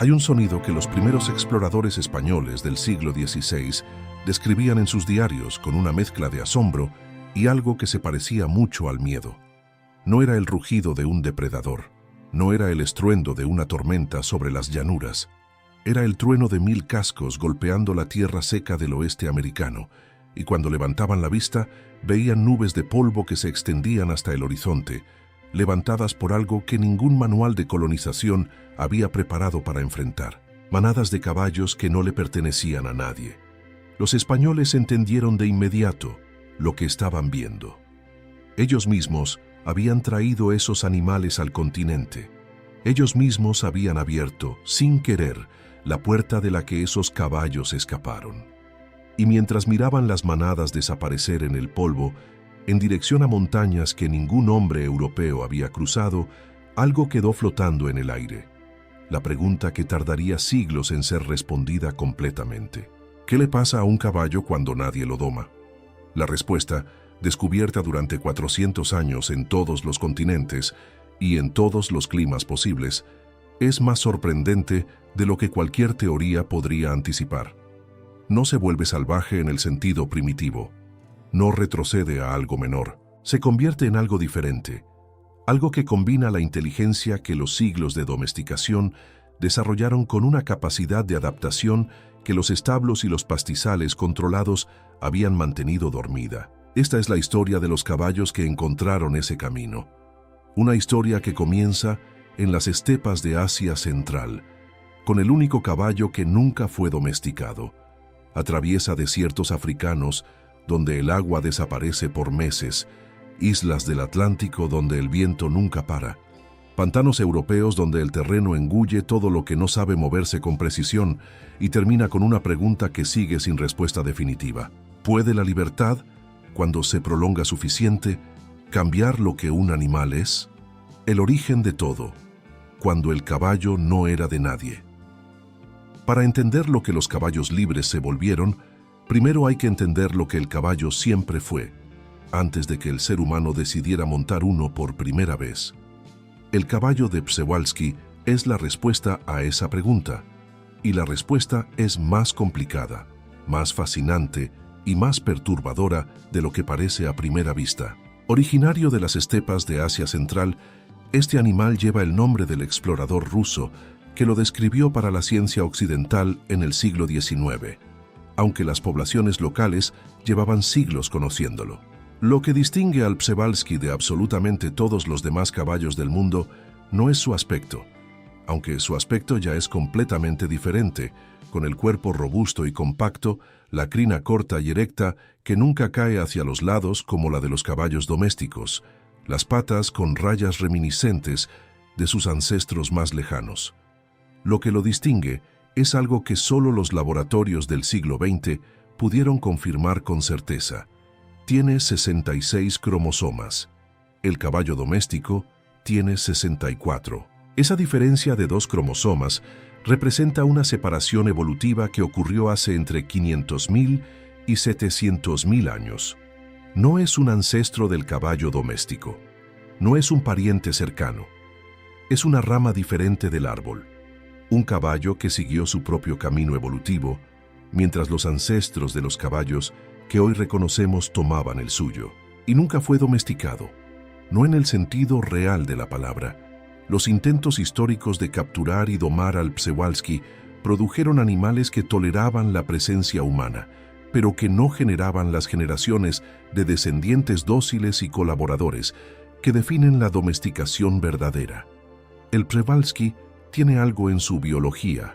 Hay un sonido que los primeros exploradores españoles del siglo XVI describían en sus diarios con una mezcla de asombro y algo que se parecía mucho al miedo. No era el rugido de un depredador, no era el estruendo de una tormenta sobre las llanuras, era el trueno de 1000 cascos golpeando la tierra seca del oeste americano, y cuando levantaban la vista, veían nubes de polvo que se extendían hasta el horizonte, levantadas por algo que ningún manual de colonización había preparado para enfrentar. Manadas de caballos que no le pertenecían a nadie. Los españoles entendieron de inmediato lo que estaban viendo. Ellos mismos habían traído esos animales al continente. Ellos mismos habían abierto, sin querer, la puerta de la que esos caballos escaparon. Y mientras miraban las manadas desaparecer en el polvo, en dirección a montañas que ningún hombre europeo había cruzado, algo quedó flotando en el aire. La pregunta que tardaría siglos en ser respondida completamente. ¿Qué le pasa a un caballo cuando nadie lo doma? La respuesta, descubierta durante 400 años en todos los continentes y en todos los climas posibles, es más sorprendente de lo que cualquier teoría podría anticipar. No se vuelve salvaje en el sentido primitivo. No retrocede a algo menor, se convierte en algo diferente, algo que combina la inteligencia que los siglos de domesticación desarrollaron con una capacidad de adaptación que los establos y los pastizales controlados habían mantenido dormida. Esta es la historia de los caballos que encontraron ese camino. Una historia que comienza en las estepas de Asia Central, con el único caballo que nunca fue domesticado. Atraviesa desiertos africanos donde el agua desaparece por meses, islas del Atlántico donde el viento nunca para, pantanos europeos donde el terreno engulle todo lo que no sabe moverse con precisión y termina con una pregunta que sigue sin respuesta definitiva. ¿Puede la libertad, cuando se prolonga suficiente, cambiar lo que un animal es? El origen de todo, cuando el caballo no era de nadie. Para entender lo que los caballos libres se volvieron, primero hay que entender lo que el caballo siempre fue, antes de que el ser humano decidiera montar uno por primera vez. El caballo de Przewalski es la respuesta a esa pregunta, y la respuesta es más complicada, más fascinante y más perturbadora de lo que parece a primera vista. Originario de las estepas de Asia Central, este animal lleva el nombre del explorador ruso que lo describió para la ciencia occidental en el siglo XIX, aunque las poblaciones locales llevaban siglos conociéndolo. Lo que distingue al Przewalski de absolutamente todos los demás caballos del mundo no es su aspecto, aunque su aspecto ya es completamente diferente, con el cuerpo robusto y compacto, la crina corta y erecta que nunca cae hacia los lados como la de los caballos domésticos, las patas con rayas reminiscentes de sus ancestros más lejanos. Lo que lo distingue es algo que solo los laboratorios del siglo XX pudieron confirmar con certeza. Tiene 66 cromosomas. El caballo doméstico tiene 64. Esa diferencia de 2 cromosomas representa una separación evolutiva que ocurrió hace entre 500.000 y 700.000 años. No es un ancestro del caballo doméstico. No es un pariente cercano. Es una rama diferente del árbol. Un caballo que siguió su propio camino evolutivo, mientras los ancestros de los caballos que hoy reconocemos tomaban el suyo. Y nunca fue domesticado, no en el sentido real de la palabra. Los intentos históricos de capturar y domar al Przewalski produjeron animales que toleraban la presencia humana, pero que no generaban las generaciones de descendientes dóciles y colaboradores que definen la domesticación verdadera. El Przewalski tiene algo en su biología,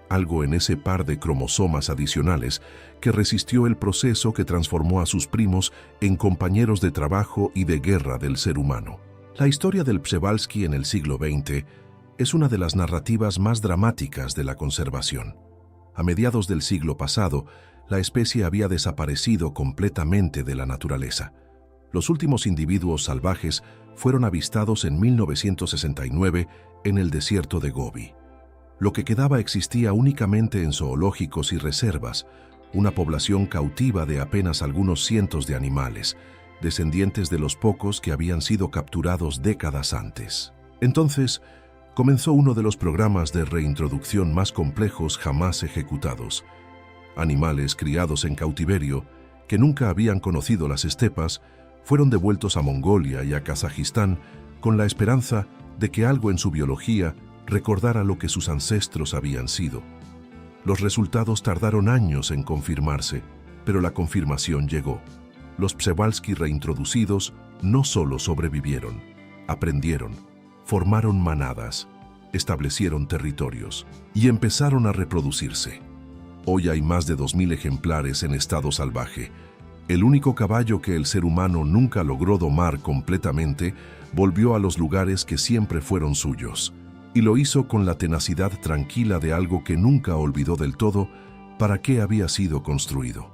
algo en ese par de cromosomas adicionales que resistió el proceso que transformó a sus primos en compañeros de trabajo y de guerra del ser humano. La historia del Przewalski en el siglo XX es una de las narrativas más dramáticas de la conservación. A mediados del siglo pasado, la especie había desaparecido completamente de la naturaleza. Los últimos individuos salvajes fueron avistados en 1969 en el desierto de Gobi. Lo que quedaba existía únicamente en zoológicos y reservas, una población cautiva de apenas algunos cientos de animales, descendientes de los pocos que habían sido capturados décadas antes. Entonces, comenzó uno de los programas de reintroducción más complejos jamás ejecutados. Animales criados en cautiverio, que nunca habían conocido las estepas, fueron devueltos a Mongolia y a Kazajistán con la esperanza de que algo en su biología recordara lo que sus ancestros habían sido. Los resultados tardaron años en confirmarse, pero la confirmación llegó. Los Przewalski reintroducidos no solo sobrevivieron, aprendieron, formaron manadas, establecieron territorios y empezaron a reproducirse. Hoy hay más de 2000 ejemplares en estado salvaje. El único caballo que el ser humano nunca logró domar completamente volvió a los lugares que siempre fueron suyos, y lo hizo con la tenacidad tranquila de algo que nunca olvidó del todo para qué había sido construido.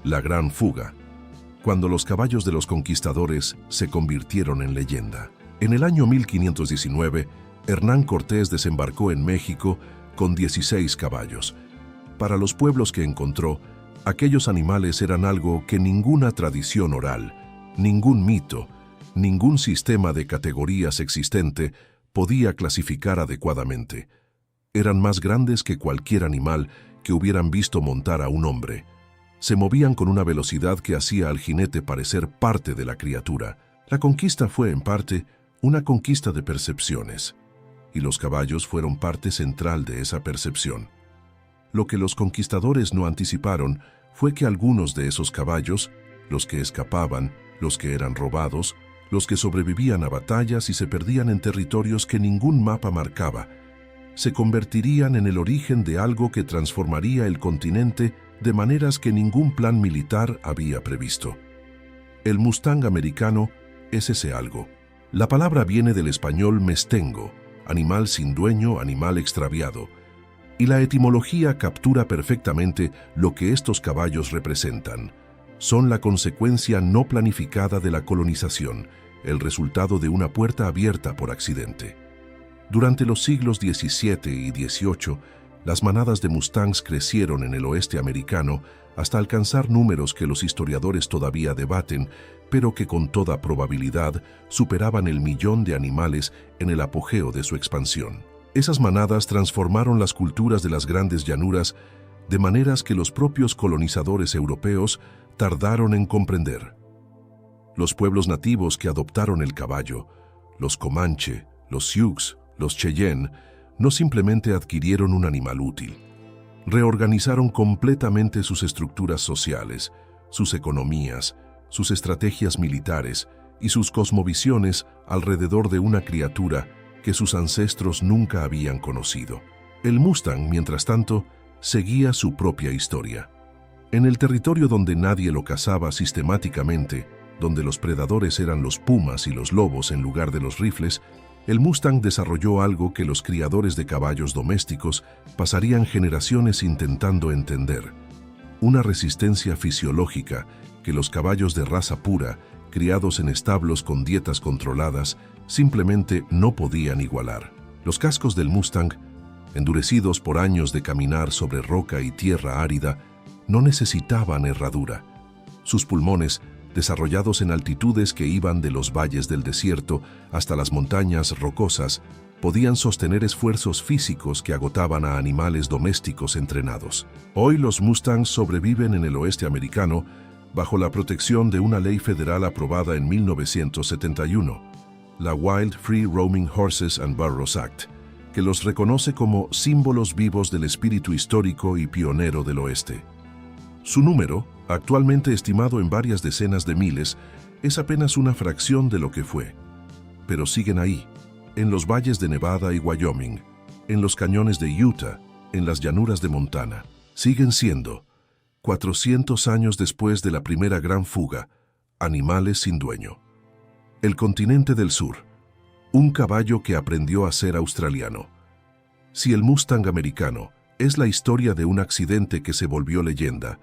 La gran fuga, cuando los caballos de los conquistadores se convirtieron en leyenda. En el año 1519, Hernán Cortés desembarcó en México con 16 caballos. Para los pueblos que encontró, aquellos animales eran algo que ninguna tradición oral, ningún mito, ningún sistema de categorías existente podía clasificar adecuadamente. Eran más grandes que cualquier animal que hubieran visto montar a un hombre. Se movían con una velocidad que hacía al jinete parecer parte de la criatura. La conquista fue, en parte, una conquista de percepciones, y los caballos fueron parte central de esa percepción. Lo que los conquistadores no anticiparon fue que algunos de esos caballos, los que escapaban, los que eran robados, los que sobrevivían a batallas y se perdían en territorios que ningún mapa marcaba, se convertirían en el origen de algo que transformaría el continente de maneras que ningún plan militar había previsto. El Mustang americano es ese algo. La palabra viene del español mestengo, animal sin dueño, animal extraviado, y la etimología captura perfectamente lo que estos caballos representan. Son la consecuencia no planificada de la colonización, el resultado de una puerta abierta por accidente. Durante los siglos XVII y XVIII, las manadas de mustangs crecieron en el oeste americano hasta alcanzar números que los historiadores todavía debaten, pero que con toda probabilidad superaban el 1.000.000 de animales en el apogeo de su expansión. Esas manadas transformaron las culturas de las grandes llanuras de maneras que los propios colonizadores europeos tardaron en comprender. Los pueblos nativos que adoptaron el caballo, los Comanche, los Sioux, los Cheyenne, no simplemente adquirieron un animal útil. Reorganizaron completamente sus estructuras sociales, sus economías, sus estrategias militares y sus cosmovisiones alrededor de una criatura que sus ancestros nunca habían conocido. El Mustang, mientras tanto, seguía su propia historia. En el territorio donde nadie lo cazaba sistemáticamente, donde los predadores eran los pumas y los lobos en lugar de los rifles, el Mustang desarrolló algo que los criadores de caballos domésticos pasarían generaciones intentando entender: una resistencia fisiológica que los caballos de raza pura, criados en establos con dietas controladas, simplemente no podían igualar. Los cascos del Mustang, endurecidos por años de caminar sobre roca y tierra árida, no necesitaban herradura. Sus pulmones, desarrollados en altitudes que iban de los valles del desierto hasta las montañas rocosas, podían sostener esfuerzos físicos que agotaban a animales domésticos entrenados. Hoy los Mustangs sobreviven en el oeste americano bajo la protección de una ley federal aprobada en 1971, la Wild Free Roaming Horses and Burros Act, que los reconoce como símbolos vivos del espíritu histórico y pionero del oeste. Su número, actualmente estimado en varias decenas de miles, es apenas una fracción de lo que fue. Pero siguen ahí, en los valles de Nevada y Wyoming, en los cañones de Utah, en las llanuras de Montana. Siguen siendo, 400 años después de la primera gran fuga, animales sin dueño. El continente del sur, un caballo que aprendió a ser australiano. Si el Mustang americano es la historia de un accidente que se volvió leyenda,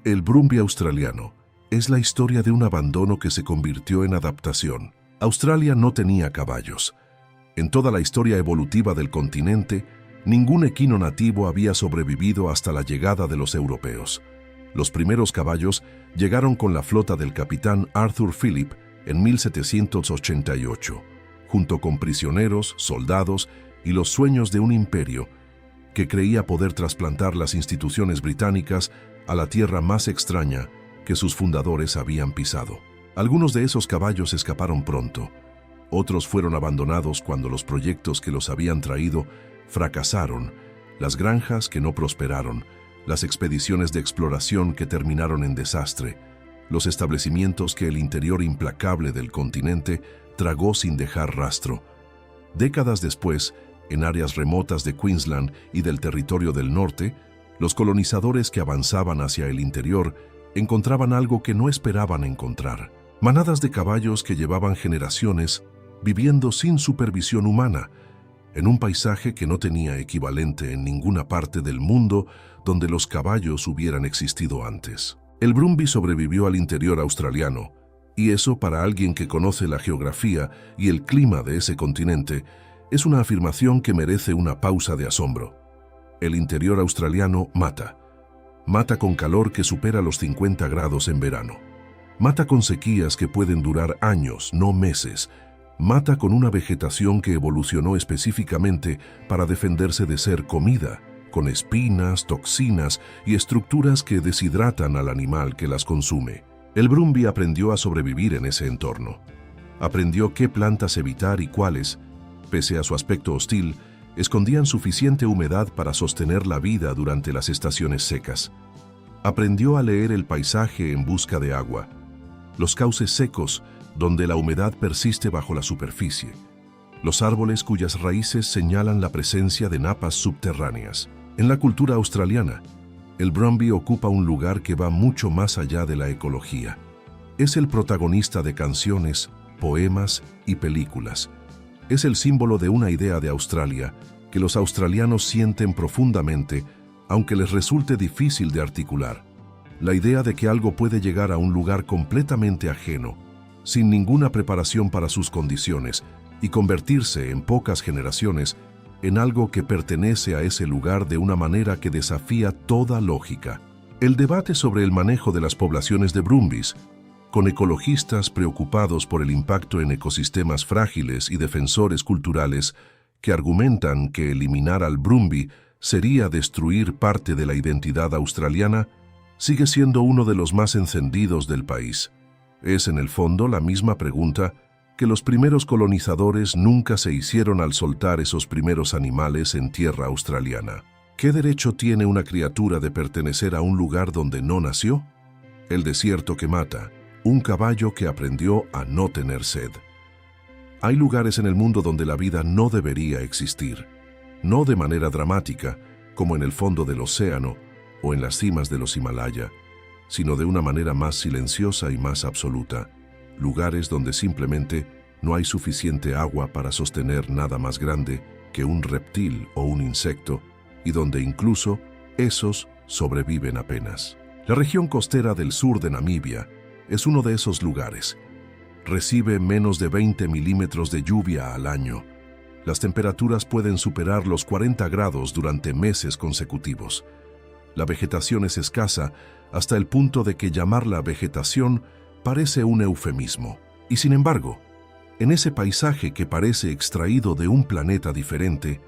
el Brumby australiano es la historia de un abandono que se convirtió en adaptación. Australia no tenía caballos. En toda la historia evolutiva del continente, ningún equino nativo había sobrevivido hasta la llegada de los europeos. Los primeros caballos llegaron con la flota del capitán Arthur Phillip en 1788, junto con prisioneros, soldados y los sueños de un imperio que creía poder trasplantar las instituciones británicas a la tierra más extraña que sus fundadores habían pisado. Algunos de esos caballos escaparon pronto, otros fueron abandonados cuando los proyectos que los habían traído fracasaron, las granjas que no prosperaron, las expediciones de exploración que terminaron en desastre, los establecimientos que el interior implacable del continente tragó sin dejar rastro. Décadas después, en áreas remotas de Queensland y del territorio del norte, los colonizadores que avanzaban hacia el interior encontraban algo que no esperaban encontrar. Manadas de caballos que llevaban generaciones viviendo sin supervisión humana, en un paisaje que no tenía equivalente en ninguna parte del mundo donde los caballos hubieran existido antes. El Brumby sobrevivió al interior australiano, y eso, para alguien que conoce la geografía y el clima de ese continente, es una afirmación que merece una pausa de asombro. El interior australiano mata. Mata con calor que supera los 50 grados en verano. Mata con sequías que pueden durar años, no meses. Mata con una vegetación que evolucionó específicamente para defenderse de ser comida, con espinas, toxinas y estructuras que deshidratan al animal que las consume. El Brumby aprendió a sobrevivir en ese entorno. Aprendió qué plantas evitar y cuáles, pese a su aspecto hostil, escondían suficiente humedad para sostener la vida durante las estaciones secas. Aprendió a leer el paisaje en busca de agua, los cauces secos donde la humedad persiste bajo la superficie, los árboles cuyas raíces señalan la presencia de napas subterráneas. En la cultura australiana, el Brumby ocupa un lugar que va mucho más allá de la ecología. Es el protagonista de canciones, poemas y películas. Es el símbolo de una idea de Australia que los australianos sienten profundamente, aunque les resulte difícil de articular. La idea de que algo puede llegar a un lugar completamente ajeno, sin ninguna preparación para sus condiciones, y convertirse en pocas generaciones en algo que pertenece a ese lugar de una manera que desafía toda lógica. El debate sobre el manejo de las poblaciones de Brumbys, con ecologistas preocupados por el impacto en ecosistemas frágiles y defensores culturales que argumentan que eliminar al Brumby sería destruir parte de la identidad australiana, sigue siendo uno de los más encendidos del país. Es en el fondo la misma pregunta que los primeros colonizadores nunca se hicieron al soltar esos primeros animales en tierra australiana. ¿Qué derecho tiene una criatura de pertenecer a un lugar donde no nació? El desierto que mata, un caballo que aprendió a no tener sed. Hay lugares en el mundo donde la vida no debería existir, no de manera dramática, como en el fondo del océano o en las cimas de los Himalaya, sino de una manera más silenciosa y más absoluta. Lugares donde simplemente no hay suficiente agua para sostener nada más grande que un reptil o un insecto, y donde incluso esos sobreviven apenas. La región costera del sur de Namibia es uno de esos lugares. Recibe menos de 20 milímetros de lluvia al año. Las temperaturas pueden superar los 40 grados durante meses consecutivos. La vegetación es escasa hasta el punto de que llamarla vegetación parece un eufemismo. Y sin embargo, en ese paisaje que parece extraído de un planeta diferente,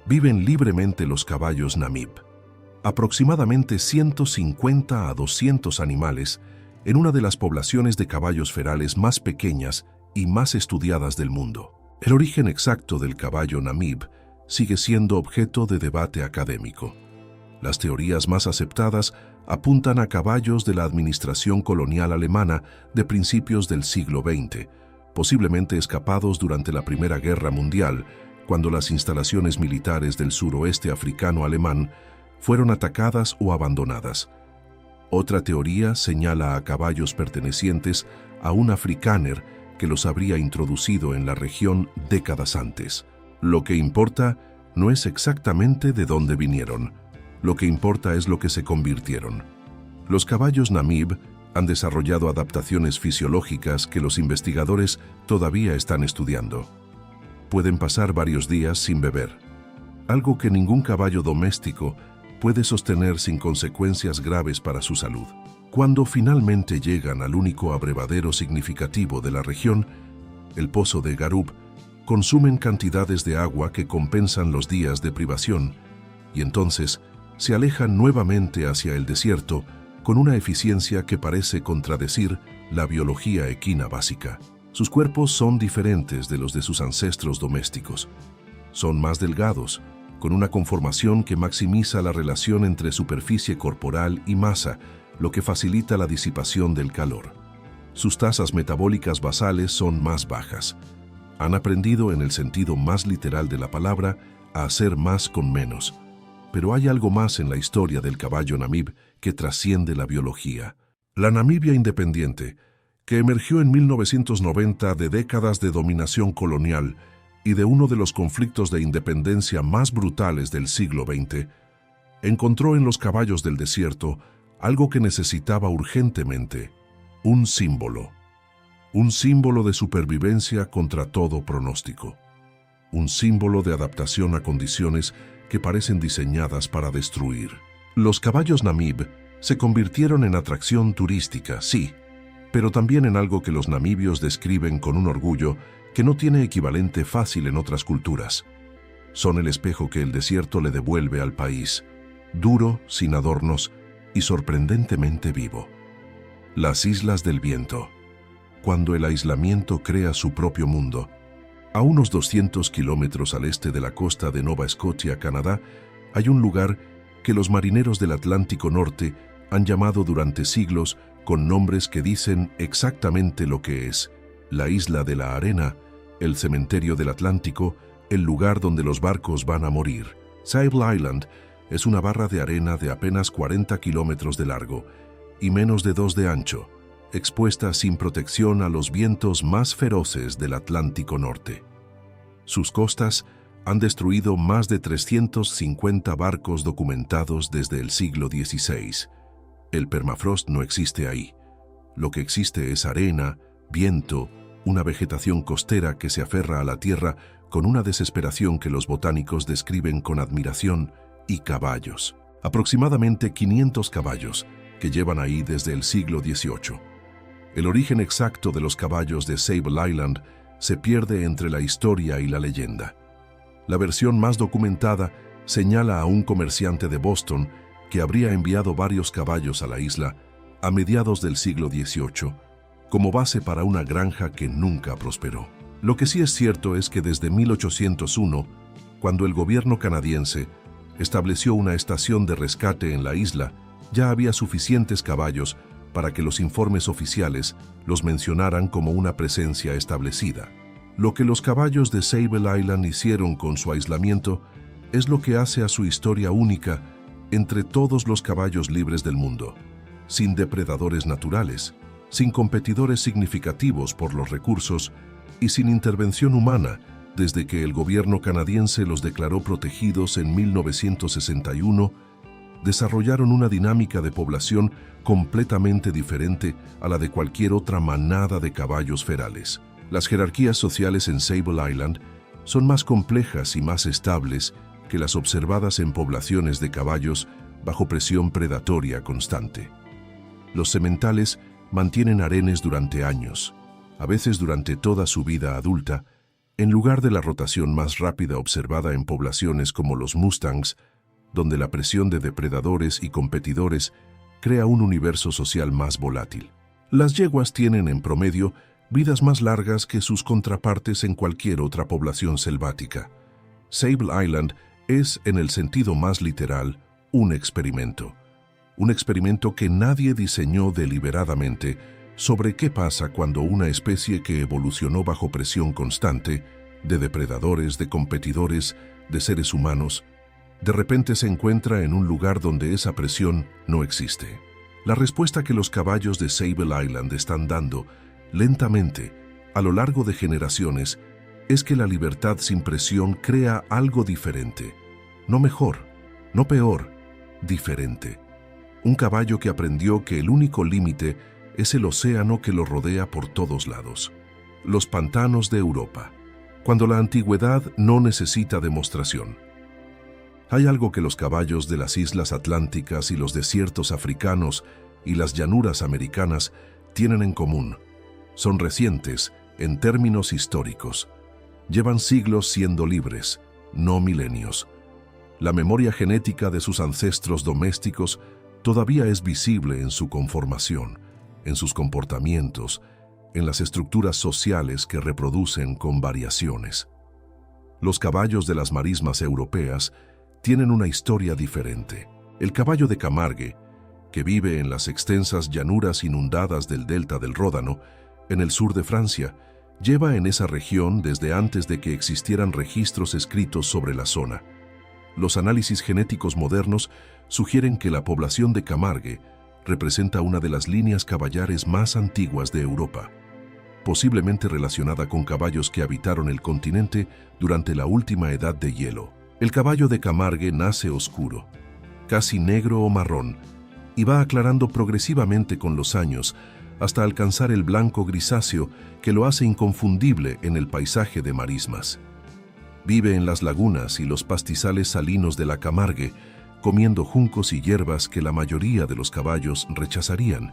viven libremente los caballos Namib. Aproximadamente 150 a 200 animales en una de las poblaciones de caballos ferales más pequeñas y más estudiadas del mundo. El origen exacto del caballo Namib sigue siendo objeto de debate académico. Las teorías más aceptadas apuntan a caballos de la administración colonial alemana de principios del siglo XX, posiblemente escapados durante la Primera Guerra Mundial, cuando las instalaciones militares del suroeste africano alemán fueron atacadas o abandonadas. Otra teoría señala a caballos pertenecientes a un afrikáner que los habría introducido en la región décadas antes. Lo que importa no es exactamente de dónde vinieron, lo que importa es lo que se convirtieron. Los caballos Namib han desarrollado adaptaciones fisiológicas que los investigadores todavía están estudiando. Pueden pasar varios días sin beber, algo que ningún caballo doméstico puede sostener sin consecuencias graves para su salud. Cuando finalmente llegan al único abrevadero significativo de la región, el pozo de Garup, consumen cantidades de agua que compensan los días de privación y entonces se alejan nuevamente hacia el desierto con una eficiencia que parece contradecir la biología equina básica. Sus cuerpos son diferentes de los de sus ancestros domésticos. Son más delgados, con una conformación que maximiza la relación entre superficie corporal y masa, lo que facilita la disipación del calor. Sus tasas metabólicas basales son más bajas. Han aprendido, en el sentido más literal de la palabra, a hacer más con menos. Pero hay algo más en la historia del caballo Namib que trasciende la biología. La Namibia independiente, que emergió en 1990 de décadas de dominación colonial y de uno de los conflictos de independencia más brutales del siglo XX, encontró en los caballos del desierto algo que necesitaba urgentemente: un símbolo de supervivencia contra todo pronóstico, un símbolo de adaptación a condiciones que parecen diseñadas para destruir. Los caballos Namib se convirtieron en atracción turística, sí, pero también en algo que los namibios describen con un orgullo que no tiene equivalente fácil en otras culturas. Son el espejo que el desierto le devuelve al país, duro, sin adornos y sorprendentemente vivo. Las Islas del Viento. Cuando el aislamiento crea su propio mundo. A unos 200 kilómetros al este de la costa de Nova Scotia, Canadá, hay un lugar que los marineros del Atlántico Norte han llamado durante siglos con nombres que dicen exactamente lo que es: la Isla de la Arena, el cementerio del Atlántico, el lugar donde los barcos van a morir. Sable Island es una barra de arena de apenas 40 kilómetros de largo y menos de 2 de ancho, expuesta sin protección a los vientos más feroces del Atlántico Norte. Sus costas han destruido más de 350 barcos documentados desde el siglo XVI. El permafrost no existe ahí. Lo que existe es arena, viento, una vegetación costera que se aferra a la tierra con una desesperación que los botánicos describen con admiración, y caballos. Aproximadamente 500 caballos que llevan ahí desde el siglo XVIII. El origen exacto de los caballos de Sable Island se pierde entre la historia y la leyenda. La versión más documentada señala a un comerciante de Boston que habría enviado varios caballos a la isla a mediados del siglo XVIII como base para una granja que nunca prosperó. Lo que sí es cierto es que desde 1801, cuando el gobierno canadiense estableció una estación de rescate en la isla, ya había suficientes caballos para que los informes oficiales los mencionaran como una presencia establecida. Lo que los caballos de Sable Island hicieron con su aislamiento es lo que hace a su historia única entre todos los caballos libres del mundo, sin depredadores naturales, sin competidores significativos por los recursos y sin intervención humana desde que el gobierno canadiense los declaró protegidos en 1961. Desarrollaron una dinámica de población completamente diferente a la de cualquier otra manada de caballos ferales. Las jerarquías sociales en Sable Island son más complejas y más estables que las observadas en poblaciones de caballos bajo presión predatoria constante. Los sementales mantienen harenes durante años, a veces durante toda su vida adulta, en lugar de la rotación más rápida observada en poblaciones como los mustangs, donde la presión de depredadores y competidores crea un universo social más volátil. Las yeguas tienen, en promedio, vidas más largas que sus contrapartes en cualquier otra población selvática. Sable Island es, en el sentido más literal, un experimento que nadie diseñó deliberadamente sobre qué pasa cuando una especie que evolucionó bajo presión constante, de depredadores, de competidores, de seres humanos, de repente se encuentra en un lugar donde esa presión no existe. La respuesta que los caballos de Sable Island están dando, lentamente, a lo largo de generaciones, es que la libertad sin presión crea algo diferente. No mejor, no peor, diferente. Un caballo que aprendió que el único límite es el océano que lo rodea por todos lados. Los pantanos de Europa. Cuando la antigüedad no necesita demostración. Hay algo que los caballos de las islas atlánticas y los desiertos africanos y las llanuras americanas tienen en común. Son recientes en términos históricos. Llevan siglos siendo libres, no milenios. La memoria genética de sus ancestros domésticos todavía es visible en su conformación, en sus comportamientos, en las estructuras sociales que reproducen con variaciones. Los caballos de las marismas europeas tienen una historia diferente. El caballo de Camargue, que vive en las extensas llanuras inundadas del delta del Ródano, en el sur de Francia, lleva en esa región desde antes de que existieran registros escritos sobre la zona. Los análisis genéticos modernos sugieren que la población de Camargue representa una de las líneas caballares más antiguas de Europa, posiblemente relacionada con caballos que habitaron el continente durante la última edad de hielo. El caballo de Camargue nace oscuro, casi negro o marrón, y va aclarando progresivamente con los años hasta alcanzar el blanco grisáceo que lo hace inconfundible en el paisaje de marismas. Vive en las lagunas y los pastizales salinos de la Camargue, comiendo juncos y hierbas que la mayoría de los caballos rechazarían,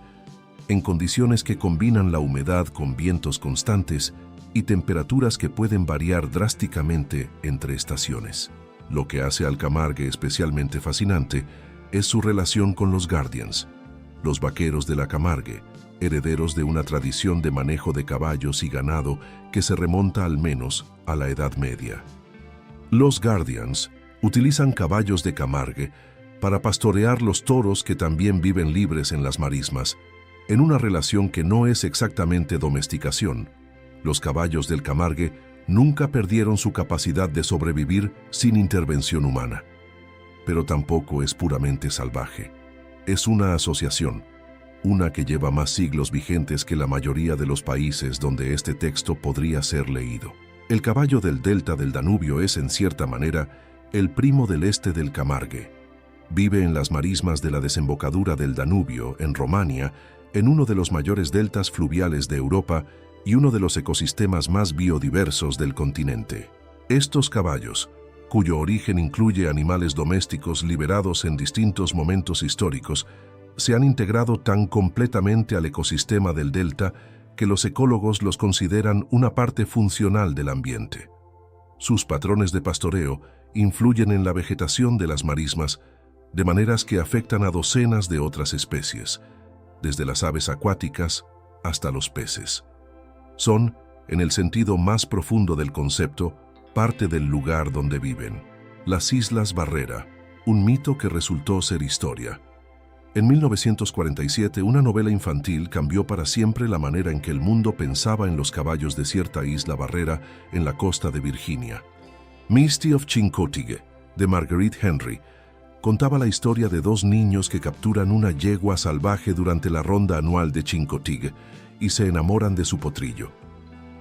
en condiciones que combinan la humedad con vientos constantes y temperaturas que pueden variar drásticamente entre estaciones. Lo que hace al Camargue especialmente fascinante es su relación con los Guardians, los vaqueros de la Camargue, herederos de una tradición de manejo de caballos y ganado que se remonta al menos a la Edad Media. Los Guardians utilizan caballos de Camargue para pastorear los toros que también viven libres en las marismas, en una relación que no es exactamente domesticación. Los caballos del Camargue nunca perdieron su capacidad de sobrevivir sin intervención humana. Pero tampoco es puramente salvaje. Es una asociación, una que lleva más siglos vigentes que la mayoría de los países donde este texto podría ser leído. El caballo del delta del Danubio es, en cierta manera, el primo del este del Camargue. Vive en las marismas de la desembocadura del Danubio, en Romania, en uno de los mayores deltas fluviales de Europa y uno de los ecosistemas más biodiversos del continente. Estos caballos, cuyo origen incluye animales domésticos liberados en distintos momentos históricos, se han integrado tan completamente al ecosistema del delta que los ecólogos los consideran una parte funcional del ambiente. Sus patrones de pastoreo influyen en la vegetación de las marismas de maneras que afectan a docenas de otras especies, desde las aves acuáticas hasta los peces. Son, en el sentido más profundo del concepto, parte del lugar donde viven. Las Islas Barrera, un mito que resultó ser historia. En 1947, una novela infantil cambió para siempre la manera en que el mundo pensaba en los caballos de cierta isla barrera en la costa de Virginia. Misty of Chincoteague, de Marguerite Henry, contaba la historia de dos niños que capturan una yegua salvaje durante la ronda anual de Chincoteague y se enamoran de su potrillo.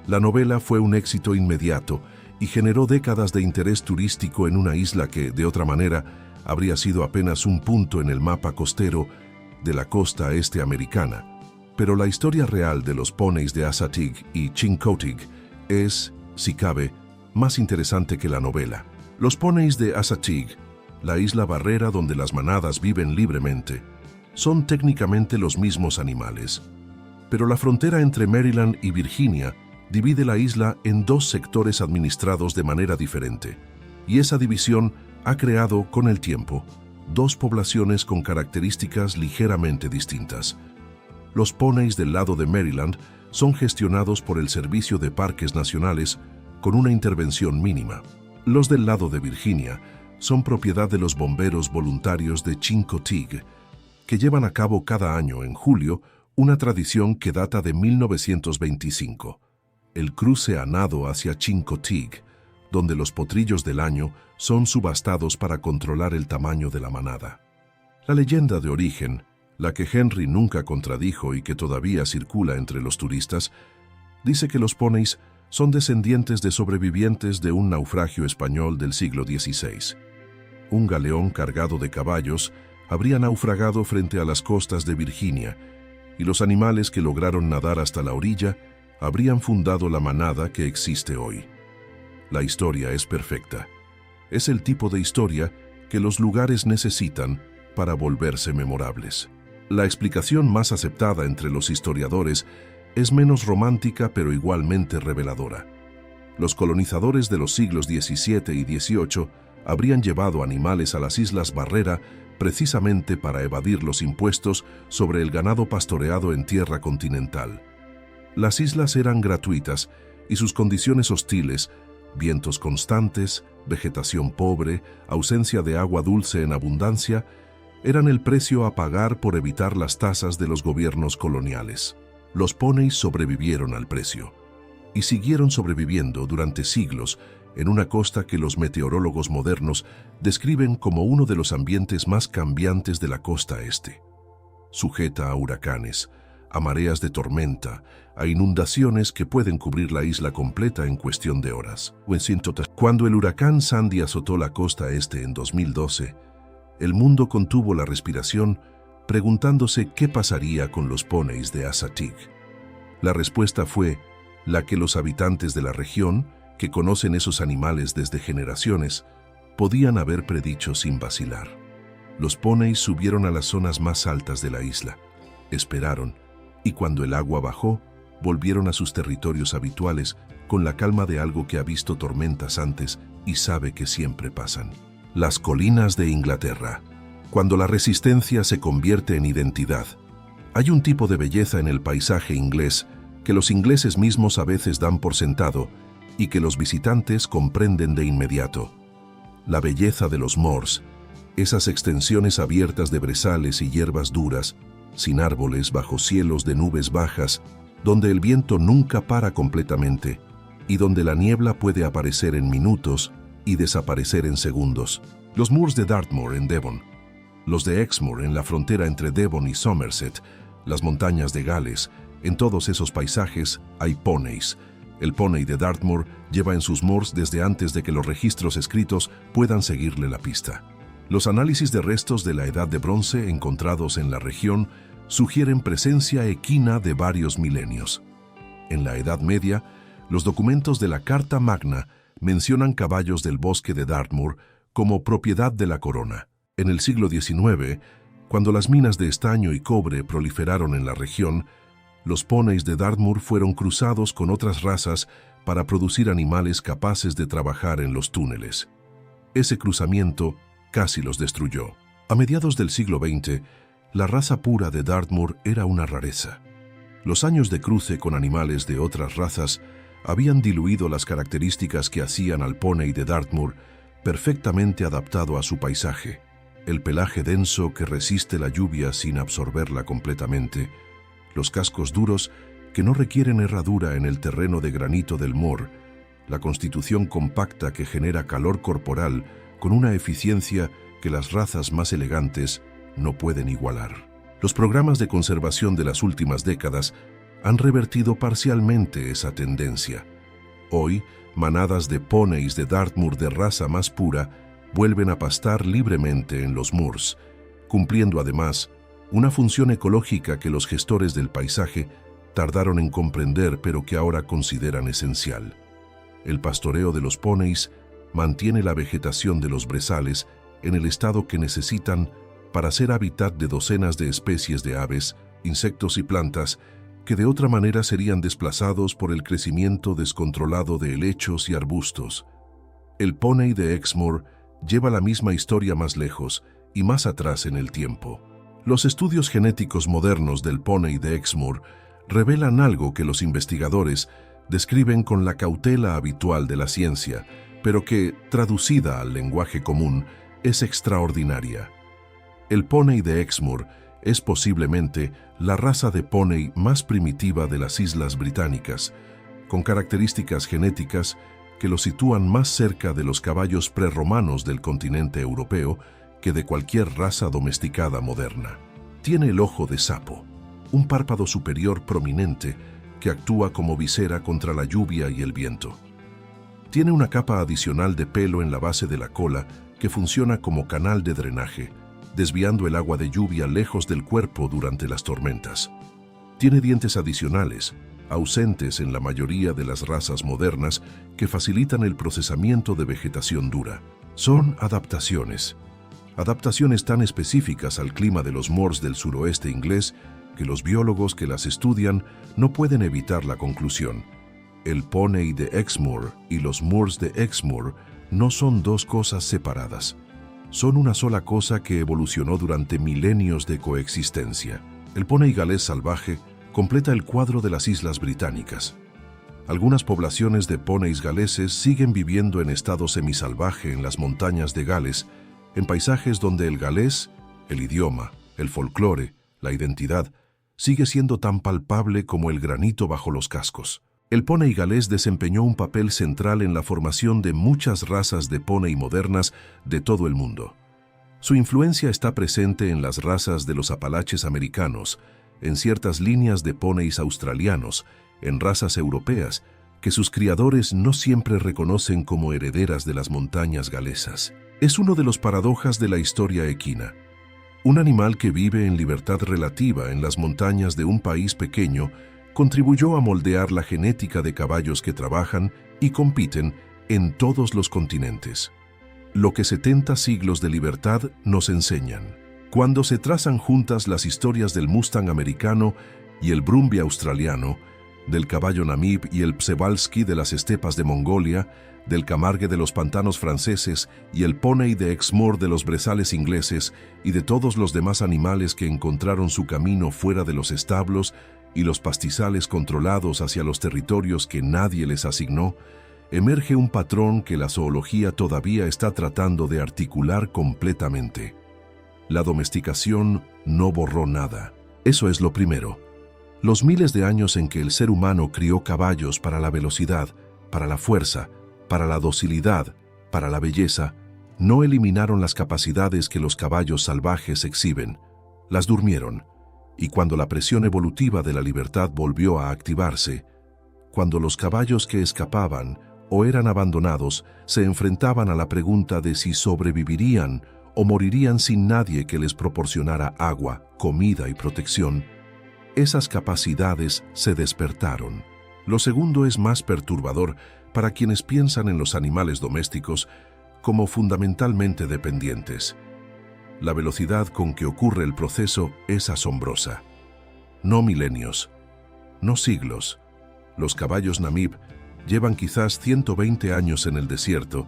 La novela fue un éxito inmediato y generó décadas de interés turístico en una isla que, de otra manera, habría sido apenas un punto en el mapa costero de la costa este americana. Pero la historia real de los poneys de Assateague y Chincoteague es, si cabe, más interesante que la novela. Los poneys de Assateague, la isla barrera donde las manadas viven libremente, son técnicamente los mismos animales. Pero la frontera entre Maryland y Virginia divide la isla en dos sectores administrados de manera diferente, y esa división ha creado, con el tiempo, dos poblaciones con características ligeramente distintas. Los poneys del lado de Maryland son gestionados por el Servicio de Parques Nacionales con una intervención mínima. Los del lado de Virginia son propiedad de los bomberos voluntarios de Chincoteague, que llevan a cabo cada año, en julio, una tradición que data de 1925, el cruce a nado hacia Chincoteague, donde los potrillos del año son subastados para controlar el tamaño de la manada. La leyenda de origen, la que Henry nunca contradijo y que todavía circula entre los turistas, dice que los poneys son descendientes de sobrevivientes de un naufragio español del siglo XVI. Un galeón cargado de caballos habría naufragado frente a las costas de Virginia, y los animales que lograron nadar hasta la orilla habrían fundado la manada que existe hoy. La historia es perfecta. Es el tipo de historia que los lugares necesitan para volverse memorables. La explicación más aceptada entre los historiadores es menos romántica pero igualmente reveladora. Los colonizadores de los siglos XVII y XVIII habrían llevado animales a las Islas Barrera precisamente para evadir los impuestos sobre el ganado pastoreado en tierra continental. Las islas eran gratuitas y sus condiciones hostiles, vientos constantes, vegetación pobre, ausencia de agua dulce en abundancia, eran el precio a pagar por evitar las tasas de los gobiernos coloniales. Los poneys sobrevivieron al precio y siguieron sobreviviendo durante siglos en una costa que los meteorólogos modernos describen como uno de los ambientes más cambiantes de la costa este, sujeta a huracanes, a mareas de tormenta, a inundaciones que pueden cubrir la isla completa en cuestión de horas. Cuando el huracán Sandy azotó la costa este en 2012, el mundo contuvo la respiración preguntándose qué pasaría con los poneys de Assateague. La respuesta fue la que los habitantes de la región, que conocen esos animales desde generaciones, podían haber predicho sin vacilar. Los poneys subieron a las zonas más altas de la isla, esperaron, y cuando el agua bajó, volvieron a sus territorios habituales con la calma de algo que ha visto tormentas antes y sabe que siempre pasan. Las colinas de Inglaterra. Cuando la resistencia se convierte en identidad, hay un tipo de belleza en el paisaje inglés que los ingleses mismos a veces dan por sentado y que los visitantes comprenden de inmediato. La belleza de los moors, esas extensiones abiertas de brezales y hierbas duras, sin árboles bajo cielos de nubes bajas, donde el viento nunca para completamente y donde la niebla puede aparecer en minutos y desaparecer en segundos. Los moors de Dartmoor en Devon, los de Exmoor en la frontera entre Devon y Somerset, las montañas de Gales, en todos esos paisajes hay poneys. El poney de Dartmoor lleva en sus moors desde antes de que los registros escritos puedan seguirle la pista. Los análisis de restos de la Edad de Bronce encontrados en la región sugieren presencia equina de varios milenios. En la Edad Media, los documentos de la Carta Magna mencionan caballos del bosque de Dartmoor como propiedad de la corona. En el siglo XIX, cuando las minas de estaño y cobre proliferaron en la región, los poneys de Dartmoor fueron cruzados con otras razas para producir animales capaces de trabajar en los túneles. Ese cruzamiento casi los destruyó. A mediados del siglo XX, la raza pura de Dartmoor era una rareza. Los años de cruce con animales de otras razas habían diluido las características que hacían al poney de Dartmoor perfectamente adaptado a su paisaje. El pelaje denso que resiste la lluvia sin absorberla completamente, los cascos duros que no requieren herradura en el terreno de granito del moor, la constitución compacta que genera calor corporal con una eficiencia que las razas más elegantes no pueden igualar. Los programas de conservación de las últimas décadas han revertido parcialmente esa tendencia. Hoy, manadas de poneys de Dartmoor de raza más pura vuelven a pastar libremente en los moors, cumpliendo además una función ecológica que los gestores del paisaje tardaron en comprender pero que ahora consideran esencial. El pastoreo de los poneys mantiene la vegetación de los brezales en el estado que necesitan para ser hábitat de docenas de especies de aves, insectos y plantas que de otra manera serían desplazados por el crecimiento descontrolado de helechos y arbustos. El poney de Exmoor lleva la misma historia más lejos y más atrás en el tiempo. Los estudios genéticos modernos del poney de Exmoor revelan algo que los investigadores describen con la cautela habitual de la ciencia, pero que, traducida al lenguaje común, es extraordinaria. El poney de Exmoor es posiblemente la raza de poney más primitiva de las Islas Británicas, con características genéticas que lo sitúan más cerca de los caballos prerromanos del continente europeo que de cualquier raza domesticada moderna. Tiene el ojo de sapo, un párpado superior prominente que actúa como visera contra la lluvia y el viento. Tiene una capa adicional de pelo en la base de la cola que funciona como canal de drenaje, desviando el agua de lluvia lejos del cuerpo durante las tormentas. Tiene dientes adicionales, ausentes en la mayoría de las razas modernas, que facilitan el procesamiento de vegetación dura. Son adaptaciones tan específicas al clima de los moors del suroeste inglés que los biólogos que las estudian no pueden evitar la conclusión. El póney de Exmoor y los moors de Exmoor no son dos cosas separadas. Son una sola cosa que evolucionó durante milenios de coexistencia. El póney galés salvaje completa el cuadro de las Islas Británicas. Algunas poblaciones de póneys galeses siguen viviendo en estado semisalvaje en las montañas de Gales, en paisajes donde el galés, el idioma, el folclore, la identidad, sigue siendo tan palpable como el granito bajo los cascos. El póney galés desempeñó un papel central en la formación de muchas razas de póney modernas de todo el mundo. Su influencia está presente en las razas de los apalaches americanos, en ciertas líneas de póneys australianos, en razas europeas, que sus criadores no siempre reconocen como herederas de las montañas galesas. Es uno de los paradojas de la historia equina. Un animal que vive en libertad relativa en las montañas de un país pequeño contribuyó a moldear la genética de caballos que trabajan y compiten en todos los continentes. Lo que 70 siglos de libertad nos enseñan. Cuando se trazan juntas las historias del Mustang americano y el Brumby australiano, del caballo Namib y el Przewalski de las estepas de Mongolia, del Camargue de los pantanos franceses y el póney de Exmoor de los brezales ingleses y de todos los demás animales que encontraron su camino fuera de los establos y los pastizales controlados hacia los territorios que nadie les asignó, emerge un patrón que la zoología todavía está tratando de articular completamente. La domesticación no borró nada. Eso es lo primero. Los miles de años en que el ser humano crió caballos para la velocidad, para la fuerza, para la docilidad, para la belleza, no eliminaron las capacidades que los caballos salvajes exhiben. Las durmieron, y cuando la presión evolutiva de la libertad volvió a activarse, cuando los caballos que escapaban o eran abandonados se enfrentaban a la pregunta de si sobrevivirían o morirían sin nadie que les proporcionara agua, comida y protección, esas capacidades se despertaron. Lo segundo es más perturbador para quienes piensan en los animales domésticos como fundamentalmente dependientes. La velocidad con que ocurre el proceso es asombrosa. No milenios, no siglos. Los caballos Namib llevan quizás 120 años en el desierto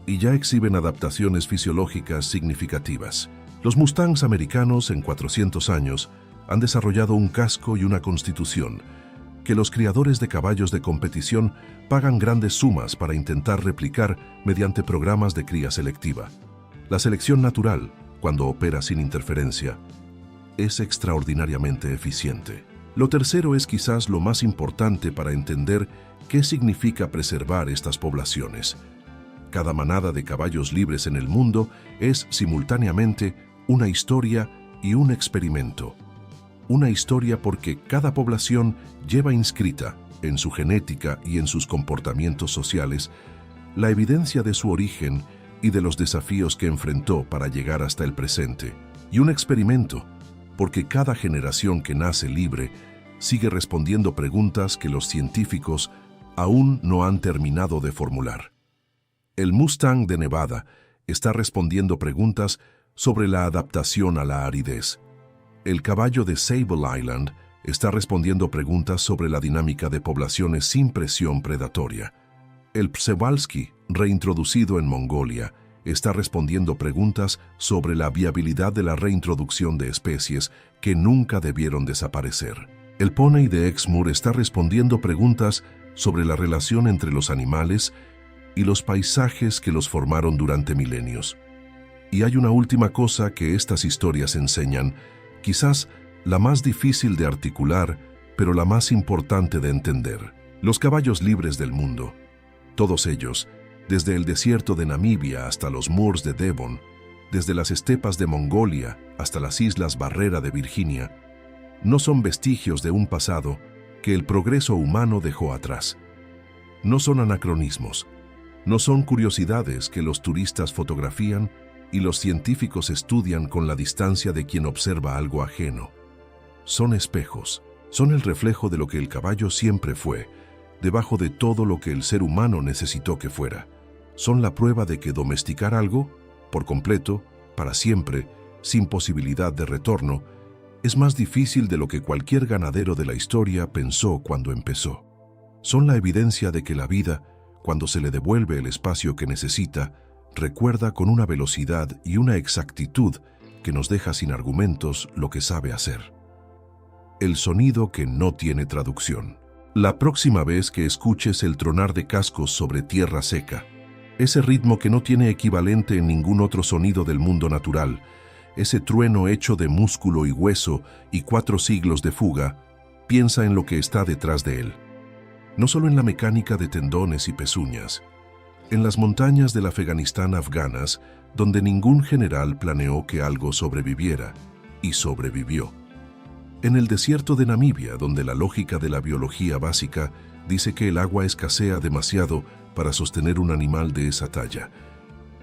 y ya exhiben adaptaciones fisiológicas significativas. Los Mustangs americanos en 400 años han desarrollado un casco y una constitución que los criadores de caballos de competición pagan grandes sumas para intentar replicar mediante programas de cría selectiva. La selección natural, cuando opera sin interferencia, es extraordinariamente eficiente. Lo tercero es quizás lo más importante para entender qué significa preservar estas poblaciones. Cada manada de caballos libres en el mundo es simultáneamente una historia y un experimento. Una historia porque cada población lleva inscrita, en su genética y en sus comportamientos sociales, la evidencia de su origen y de los desafíos que enfrentó para llegar hasta el presente. Y un experimento, porque cada generación que nace libre sigue respondiendo preguntas que los científicos aún no han terminado de formular. El Mustang de Nevada está respondiendo preguntas sobre la adaptación a la aridez. El caballo de Sable Island está respondiendo preguntas sobre la dinámica de poblaciones sin presión predatoria. El Przewalski, reintroducido en Mongolia, está respondiendo preguntas sobre la viabilidad de la reintroducción de especies que nunca debieron desaparecer. El póney de Exmoor está respondiendo preguntas sobre la relación entre los animales y los paisajes que los formaron durante milenios. Y hay una última cosa que estas historias enseñan, quizás la más difícil de articular, pero la más importante de entender. Los caballos libres del mundo, todos ellos, desde el desierto de Namibia hasta los moors de Devon, desde las estepas de Mongolia hasta las islas Barrera de Virginia, no son vestigios de un pasado que el progreso humano dejó atrás. No son anacronismos, no son curiosidades que los turistas fotografían y los científicos estudian con la distancia de quien observa algo ajeno. Son espejos, son el reflejo de lo que el caballo siempre fue, debajo de todo lo que el ser humano necesitó que fuera. Son la prueba de que domesticar algo, por completo, para siempre, sin posibilidad de retorno, es más difícil de lo que cualquier ganadero de la historia pensó cuando empezó. Son la evidencia de que la vida, cuando se le devuelve el espacio que necesita, recuerda con una velocidad y una exactitud que nos deja sin argumentos lo que sabe hacer. El sonido que no tiene traducción. La próxima vez que escuches el tronar de cascos sobre tierra seca, ese ritmo que no tiene equivalente en ningún otro sonido del mundo natural, ese trueno hecho de músculo y hueso y 4 siglos de fuga, piensa en lo que está detrás de él. No solo en la mecánica de tendones y pezuñas, en las montañas del Afganistán afganas, donde ningún general planeó que algo sobreviviera, y sobrevivió. En el desierto de Namibia, donde la lógica de la biología básica dice que el agua escasea demasiado para sostener un animal de esa talla.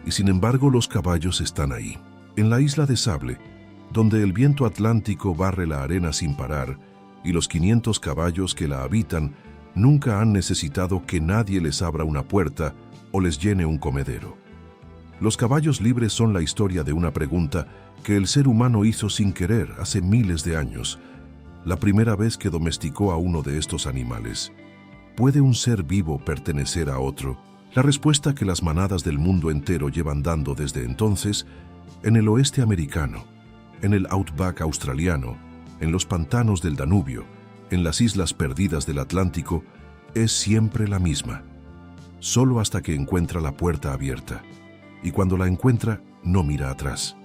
Y sin embargo los caballos están ahí. En la isla de Sable, donde el viento atlántico barre la arena sin parar, y los 500 caballos que la habitan nunca han necesitado que nadie les abra una puerta o les llene un comedero. Los caballos libres son la historia de una pregunta que el ser humano hizo sin querer hace miles de años, la primera vez que domesticó a uno de estos animales. ¿Puede un ser vivo pertenecer a otro? La respuesta que las manadas del mundo entero llevan dando desde entonces, en el oeste americano, en el outback australiano, en los pantanos del Danubio, en las islas perdidas del Atlántico, es siempre la misma. Solo hasta que encuentra la puerta abierta. Y cuando la encuentra, no mira atrás.